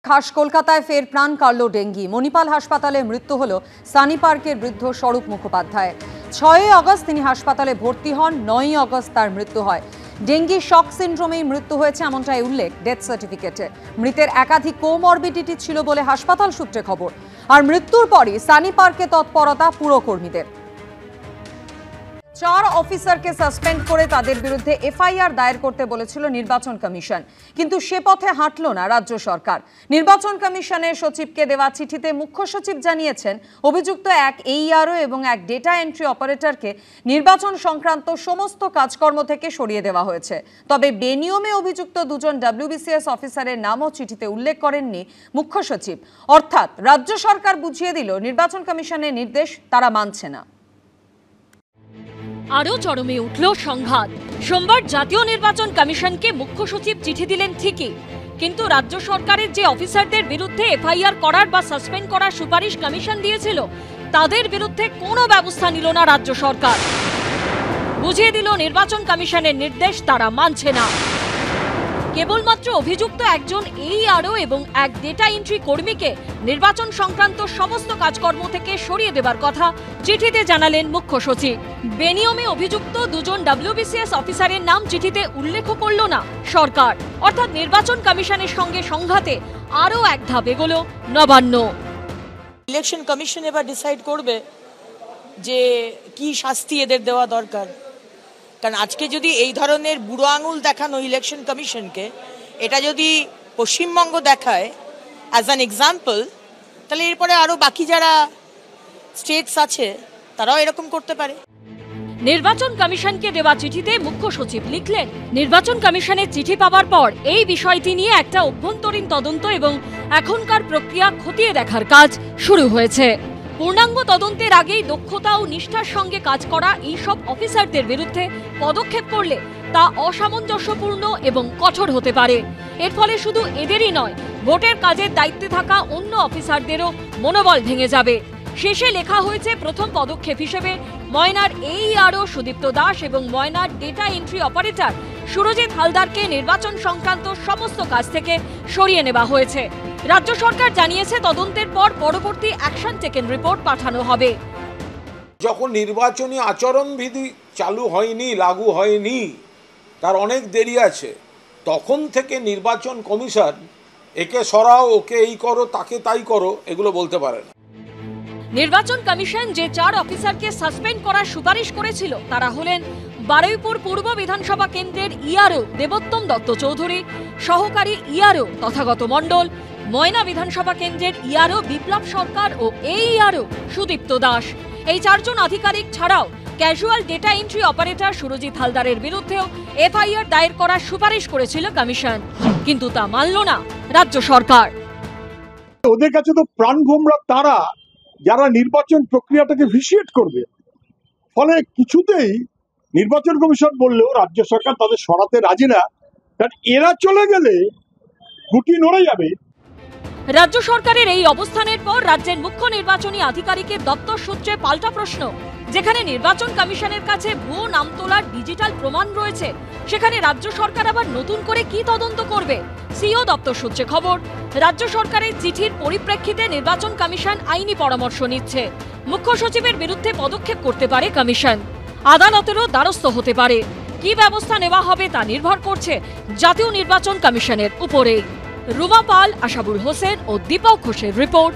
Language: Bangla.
খাস কলকাতায় ফের প্রাণ কাড়ল ডেঙ্গি। মণিপাল হাসপাতালে মৃত্যু হলো সানি পার্কের বৃদ্ধ স্বরূপ মুখোপাধ্যায়। 6 আগস্ট তিনি হাসপাতালে ভর্তি হন, 9 আগস্ট তার মৃত্যু হয়। ডেঙ্গি শক সিন্ড্রোমেই মৃত্যু হয়েছে এমনটাই উল্লেখ ডেথ সার্টিফিকেটে। মৃতের একাধিক কোমরবিডিটি ছিল বলে হাসপাতাল সূত্রে খবর। আর মৃত্যুর পরই সানি পার্কে তৎপরতা পুরকর্মীদের। 4 অফিসারকে সাসপেন্ড করে তাদের বিরুদ্ধে এফআইআর দায়ের করতে বলেছিল নির্বাচন কমিশন, কিন্তু সে পথে হাঁটল না রাজ্য সরকার। নির্বাচন কমিশনের সচিবকে দেওয়া চিঠিতে মুখ্য সচিব জানিয়েছেন অভিযুক্ত এক এইআরও এবং এক ডেটা এন্ট্রি অপারেটরকে নির্বাচন সংক্রান্ত সমস্ত কাজকর্ম থেকে সরিয়ে দেওয়া হয়েছে। তবে বেনিয়মে অভিযুক্ত দুজন ডব্লিউবিসিএস অফিসারের নামও চিঠিতে উল্লেখ করেননি মুখ্য সচিব। অর্থাৎ রাজ্য সরকার বুঝিয়ে দিল নির্বাচন কমিশনের নির্দেশ তারা মানছে না। আরও চরমে উঠল সংঘাত। সোমবার জাতীয় নির্বাচন কমিশনকে মুখ্য সচিব চিঠি দিলেন ঠিকই, কিন্তু রাজ্য সরকারের যে অফিসারদের বিরুদ্ধে এফআইআর করার বা সাসপেন্ড করার সুপারিশ কমিশন দিয়েছিল তাদের বিরুদ্ধে কোনো ব্যবস্থা নিল না রাজ্য সরকার। বুঝিয়ে দিল নির্বাচন কমিশনের নির্দেশ তারা মানছে না। কেবলমাত্র অভিযুক্ত একজন এইআরও এবং এক ডেটা এন্ট্রি কর্মীকে নির্বাচন সংক্রান্ত সমস্ত কাজকর্ম থেকে সরিয়ে দেবার কথা চিঠিতে জানালেন মুখ্য সচিব। বেনিয়মে অভিযুক্ত দুজন ডব্লিউবিসিএস অফিসারের নাম চিঠিতে উল্লেখ করল না সরকার। অর্থাৎ নির্বাচন কমিশনের সঙ্গে সংঘাতে আরও এক ধাপ এগোলো নবান্ন। ইলেকশন কমিশন এবার ডিসাইড করবে যে কি শাস্তি এদের দেওয়া দরকার। কারণ আজকে যদি এই ধরনের বুড়ো আঙুল দেখানো ইলেকশন কমিশনকে, এটা যদি পশ্চিমবঙ্গ দেখায় অ্যাজ অ্যান এক্সাম্পল, তাহলে এরপরে আরো বাকি যারা স্টেটস আছে তারাও এরকম করতে পারে। নির্বাচন কমিশনকে দেওয়া চিঠিতে মুখ্য সচিব লিখলেন, নির্বাচন কমিশনের চিঠি পাওয়ার পর এই বিষয়টি নিয়ে একটা অভ্যন্তরীণ তদন্ত এবং এখনকার প্রক্রিয়া খতিয়ে দেখার কাজ শুরু হয়েছে। পূর্ণাঙ্গ তদন্তের আগেই দক্ষতা ও নিষ্ঠার সঙ্গে কাজ করা এইসব অফিসারদের বিরুদ্ধে পদক্ষেপ করলে তা অসামঞ্জস্যপূর্ণ এবং কঠোর হতে পারে। এর ফলে শুধু এদেরই নয়, ভোটের কাজের দায়িত্বে থাকা অন্য অফিসারদেরও মনোবল ভেঙে যাবে। শেষে লেখা হয়েছে প্রথম পদক্ষেপ হিসেবে ময়নার এইআরও সুদীপ্ত দাস এবং ময়নার ডেটা এন্ট্রি অপারেটর সুরজিৎ হালদারকে নির্বাচন সংক্রান্ত সমস্ত কাজ থেকে সরিয়ে নেওয়া হয়েছে। রাজ্য সরকার জানিয়েছে তদন্তের পর পরবর্তী অ্যাকশন টেকেন রিপোর্ট পাঠানো হবে। যখন নির্বাচনী আচরণবিধি চালু হয়নি, লাগু হয়নি, তার অনেক দেরি আছে, তখন থেকে নির্বাচন কমিশন একে সরাও, ওকে এই করো, তাকে তাই করো, এগুলো বলতে পারে না। নির্বাচন কমিশন যে 4 অফিসারকে সাসপেন্ড করার সুপারিশ করেছিল তারা হলেন বারুইপুর পূর্ব বিধানসভা কেন্দ্রের ইআরও দেবোত্তম দত্ত চৌধুরী, সহকারী ইআরও তথাগত মণ্ডল, ময়না বিধানসভা কেন্দ্রের ইআরও বিপ্লব সরকার ও এইআরও সুদীপ্ত দাস। এই 4 জন আধিকারিক ছাড়াও casual data entry operator Surajit হালদারের বিরুদ্ধেও এফআইআর দায়ের করার সুপারিশ করেছিল কমিশন, কিন্তু তা মানল না রাজ্য সরকার। ওদের কাছে তো প্রাণভোমরা তারা যারা নির্বাচন প্রক্রিয়াটাকে ভিসিয়েট করবে। ফলে কিছুতেই নির্বাচন কমিশন বললেও রাজ্য সরকার তাদের সরাতে রাজি না, কারণ এরা চলে গেলে গুটি নড়ে যাবে। রাজ্য সরকারের এই অবস্থানের পর রাজ্যের মুখ্য নির্বাচনী আধিকারিকের দপ্তর সূত্রে পাল্টা প্রশ্ন। যেখানে নির্বাচন কমিশনের কাছে ভুয়ো নাম তোলার ডিজিটাল প্রমাণ রয়েছে, সেখানে রাজ্য সরকার আবার নতুন করে কি তদন্ত করবে? সিও দপ্তর সূত্রে খবর, রাজ্য সরকারের চিঠির পরিপ্রেক্ষিতে নির্বাচন কমিশন আইনি পরামর্শ নিচ্ছে। মুখ্য সচিবের বিরুদ্ধে পদক্ষেপ করতে পারে কমিশন, আদালতেরও দ্বারস্থ হতে পারে। কি ব্যবস্থা নেওয়া হবে তা নির্ভর করছে জাতীয় নির্বাচন কমিশনের উপরে। রুমা পাল, আশাবুল হোসেন ও দীপক ঘোষের রিপোর্ট।